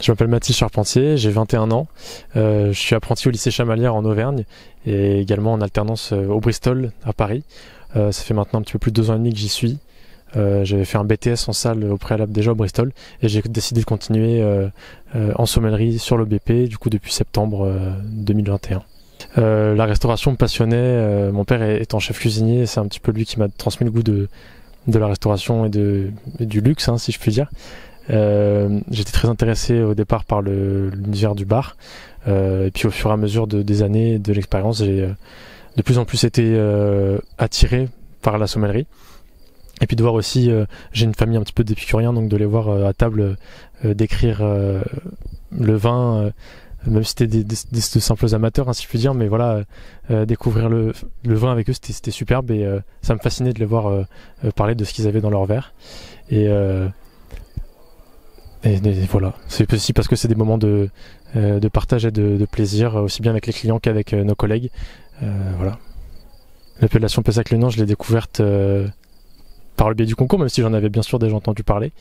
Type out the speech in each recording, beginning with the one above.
Je m'appelle Mathis Charpentier, j'ai 21 ans. Je suis apprenti au lycée Chamalières en Auvergne et également en alternance au Bristol à Paris. Ça fait maintenant un petit peu plus de 2 ans et demi que j'y suis. J'avais fait un BTS en salle au préalable déjà au Bristol et j'ai décidé de continuer en sommellerie sur le BP du coup depuis septembre 2021. La restauration me passionnait, mon père étant chef cuisinier, c'est un petit peu lui qui m'a transmis le goût de la restauration et du luxe, hein, si je puis dire. J'étais très intéressé au départ par l'univers du bar, et puis au fur et à mesure des années de l'expérience, j'ai de plus en plus été attiré par la sommellerie. Et puis de voir aussi, j'ai une famille un petit peu d'épicuriens, donc de les voir à table décrire le vin, même si c'était de simples amateurs, hein, si je puis dire, mais voilà, découvrir le vin avec eux, c'était superbe et ça me fascinait de les voir parler de ce qu'ils avaient dans leur verre. Et voilà, c'est aussi parce que c'est des moments de partage et de plaisir, aussi bien avec les clients qu'avec nos collègues. Voilà. L'appellation Pessac-Léognan, je l'ai découverte par le biais du concours, même si j'en avais bien sûr déjà entendu parler.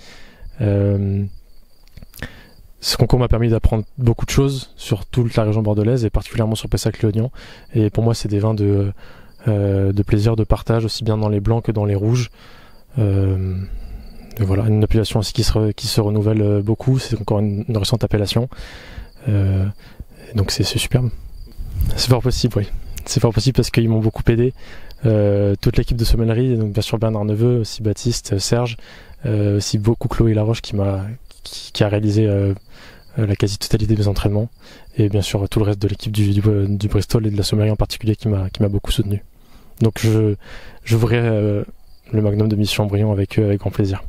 Ce concours m'a permis d'apprendre beaucoup de choses sur toute la région bordelaise et particulièrement sur Pessac-Léognan. Et pour moi, c'est des vins de plaisir, de partage, aussi bien dans les blancs que dans les rouges. Voilà, une appellation aussi qui se renouvelle beaucoup, c'est encore une récente appellation. Donc c'est superbe. C'est fort possible, oui. C'est fort possible parce qu'ils m'ont beaucoup aidé. Toute l'équipe de sommellerie, donc bien sûr Bernard Neveu, aussi Baptiste, Serge, aussi beaucoup Chloé Laroche qui a réalisé la quasi-totalité de mes entraînements. Et bien sûr tout le reste de l'équipe du Bristol et de la sommellerie en particulier qui m'a beaucoup soutenu. Donc je ferai le Magnum de Miss Chambrion avec eux avec grand plaisir.